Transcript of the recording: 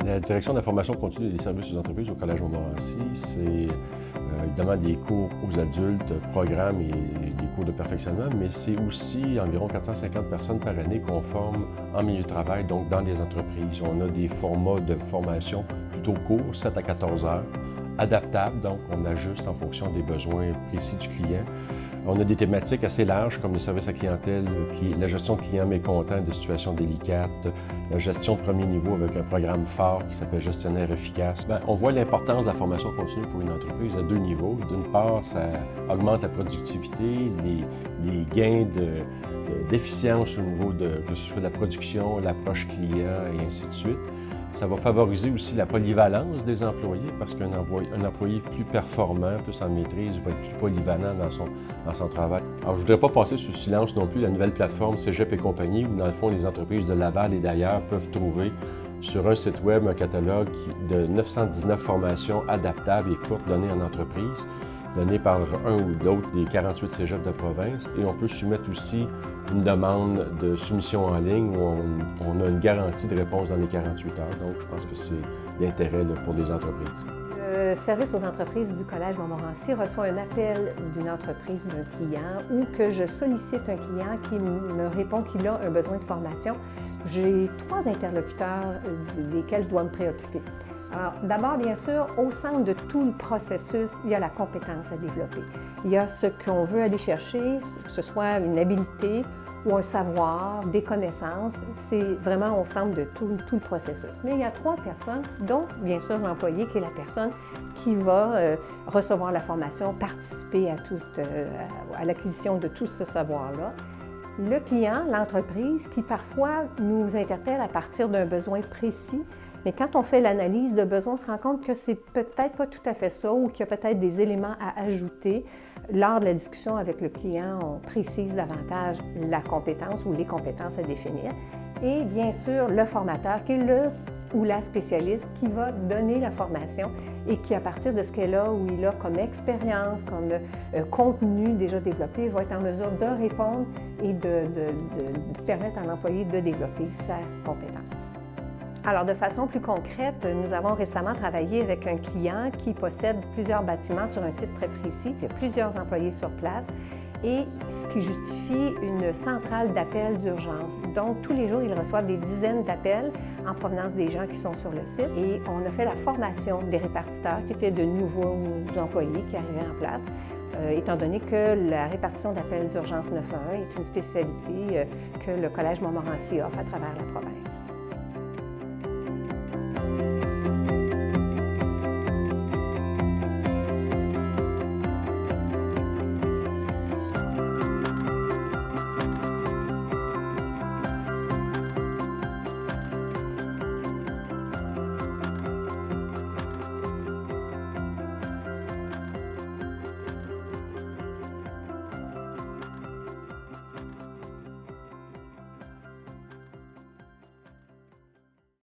La direction de la formation continue des services aux entreprises au Collège Montmorency, c'est évidemment des cours aux adultes, programmes et des cours de perfectionnement, mais c'est aussi environ 450 personnes par année qu'on forme en milieu de travail, donc dans des entreprises. On a des formats de formation plutôt courts, 7 à 14 heures, adaptables, donc on ajuste en fonction des besoins précis du client. On a des thématiques assez larges comme les services à clientèle, la gestion de clients mécontents de situations délicates, la gestion de premier niveau avec un programme phare qui s'appelle Gestionnaire efficace. On voit l'importance de la formation continue pour une entreprise à deux niveaux. D'une part, ça augmente la productivité, les gains d'efficience au niveau que ce soit de la production, l'approche client et ainsi de suite. Ça va favoriser aussi la polyvalence des employés parce qu'un employé plus performant, plus en maîtrise, va être plus polyvalent dans son travail. Alors, je ne voudrais pas passer sous silence non plus la nouvelle plateforme Cégep et compagnie où, dans le fond, les entreprises de Laval et d'ailleurs peuvent trouver sur un site web un catalogue de 919 formations adaptables et courtes données en entreprise, données par un ou l'autre des 48 cégeps de province. Et on peut soumettre aussi une demande de soumission en ligne où on a une garantie de réponse dans les 48 heures. Donc, je pense que c'est d'intérêt pour les entreprises. Le service aux entreprises du Collège Montmorency reçoit un appel d'une entreprise, d'un client, ou que je sollicite un client qui me répond qu'il a un besoin de formation. J'ai trois interlocuteurs desquels je dois me préoccuper. Alors, d'abord, bien sûr, au centre de tout le processus, il y a la compétence à développer. Il y a ce qu'on veut aller chercher, que ce soit une habileté ou un savoir, des connaissances. C'est vraiment au centre de tout le processus. Mais il y a trois personnes, dont, bien sûr, l'employé, qui est la personne qui va recevoir la formation, participer à l'acquisition de tout ce savoir-là. Le client, l'entreprise, qui parfois nous interpelle à partir d'un besoin précis. Mais quand on fait l'analyse de besoin, on se rend compte que c'est peut-être pas tout à fait ça ou qu'il y a peut-être des éléments à ajouter. Lors de la discussion avec le client, on précise davantage la compétence ou les compétences à définir. Et bien sûr, le formateur qui est le ou la spécialiste qui va donner la formation et qui, à partir de ce qu'elle a ou il a comme expérience, comme contenu déjà développé, va être en mesure de répondre et de permettre à l'employé de développer sa compétence. Alors, de façon plus concrète, nous avons récemment travaillé avec un client qui possède plusieurs bâtiments sur un site très précis. Il y a plusieurs employés sur place et ce qui justifie une centrale d'appels d'urgence. Donc, tous les jours, ils reçoivent des dizaines d'appels en provenance des gens qui sont sur le site. Et on a fait la formation des répartiteurs qui étaient de nouveaux employés qui arrivaient en place. Étant donné que la répartition d'appels d'urgence 911 est une spécialité que le Collège Montmorency offre à travers la province.